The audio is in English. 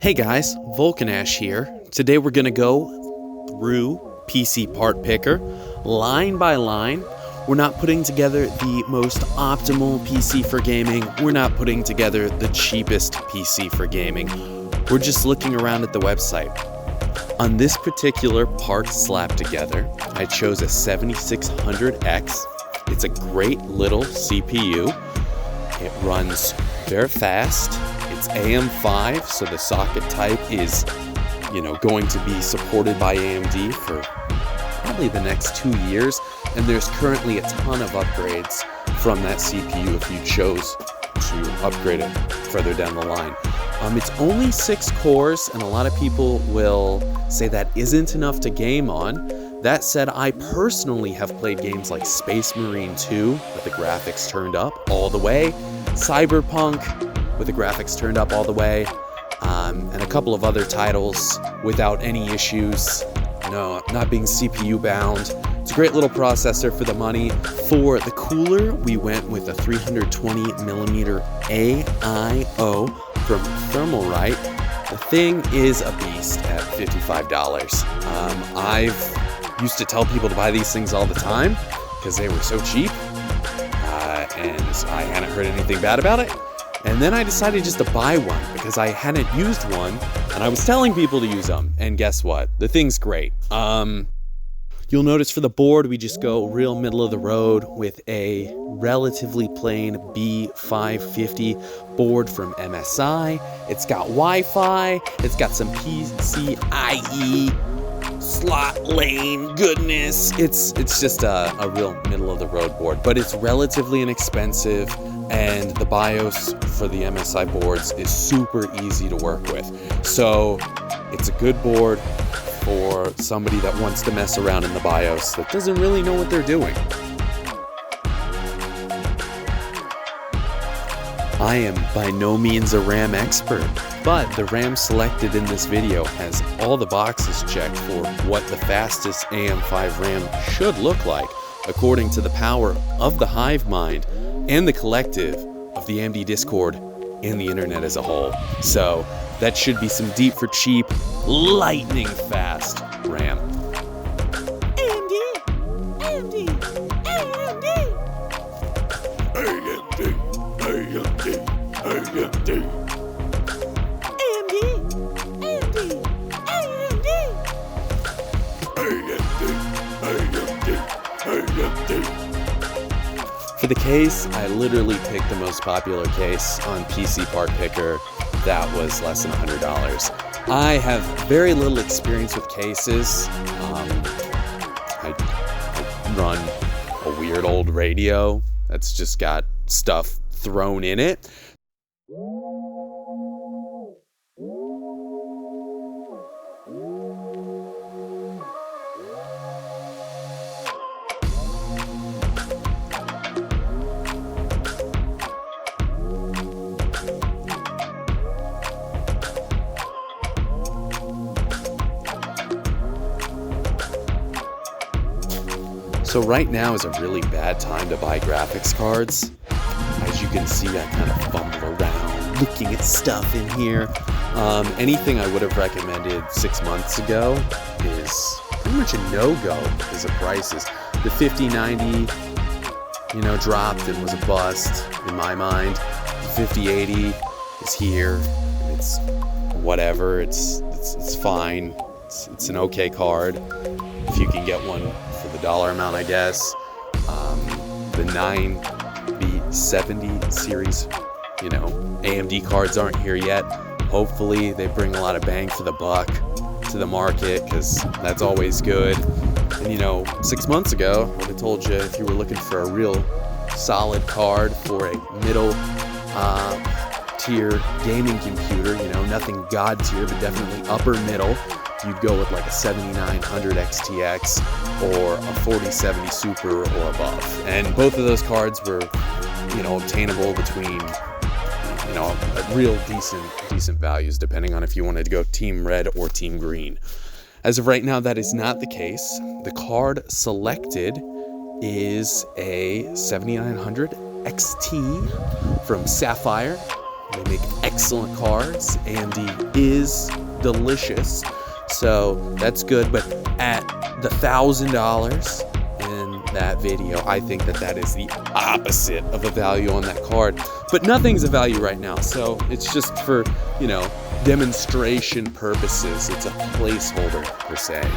Hey guys, Vulcanash here. Today we're going to go through PCpartpicker line by line. We're not putting together the most optimal PC for gaming. We're not putting together the cheapest PC for gaming. We're just looking around at the website. On this particular part slapped together, I chose a 7600X. It's a great little CPU. It runs very fast. It's AM5, so the socket type is, going to be supported by AMD for probably the next 2 years. And there's currently a ton of upgrades from that CPU if you chose to upgrade it further down the line. It's only 6 cores, and a lot of people will say that isn't enough to game on. That said, I personally have played games like Space Marine 2 with the graphics turned up all the way, Cyberpunk with the graphics turned up all the way, and a couple of other titles without any issues, not being CPU bound. It's a great little processor for the money. For the cooler, we went with a 320mm AIO from Thermalright. The thing is a beast at $55. I've used to tell people to buy these things all the time because they were so cheap, and I hadn't heard anything bad about it. And then I decided just to buy one because I hadn't used one, and I was telling people to use them. And guess what? The thing's great. You'll notice for the board, we just go real middle of the road with a relatively plain B550 board from MSI. It's got Wi-Fi. It's got some PCIe slot lane goodness. It's just a real middle of the road board, but it's relatively inexpensive. And the BIOS for the MSI boards is super easy to work with. So it's a good board for somebody that wants to mess around in the BIOS that doesn't really know what they're doing. I am by no means a RAM expert, but the RAM selected in this video has all the boxes checked for what the fastest AM5 RAM should look like, according to the power of the hive mind and the collective of the AMD Discord and the internet as a whole. So that should be some deep for cheap, lightning fast RAM. AMD, AMD, AMD, AMD, AMD, AMD, AMD, AMD. For the case, I literally picked the most popular case on PCpartpicker that was less than $100. I have very little experience with cases. I run a weird old radio that's just got stuff thrown in it. So right now is a really bad time to buy graphics cards. As you can see, I kind of fumble around looking at stuff in here. Anything I would have recommended 6 months ago is pretty much a no-go because of prices. The 5090, dropped and was a bust in my mind. The 5080 is here. It's whatever. It's fine. It's an okay card if you can get one for the dollar amount, I guess. The 9B70 series, AMD cards aren't here yet. Hopefully they bring a lot of bang for the buck to the market, because that's always good. And 6 months ago, I would have told you if you were looking for a real solid card for a middle tier gaming computer, nothing god tier, but definitely upper middle, you'd go with like a 7900 XTX or a 4070 Super or above. And both of those cards were, obtainable between, real decent values, depending on if you wanted to go Team Red or Team Green. As of right now, that is not the case. The card selected is a 7900 XT from Sapphire. They make excellent cards. AMD is delicious, so that's good. But at the $1,000 in that video, I think that is the opposite of a value on that card. But nothing's a value right now, so it's just for, demonstration purposes. It's a placeholder per se.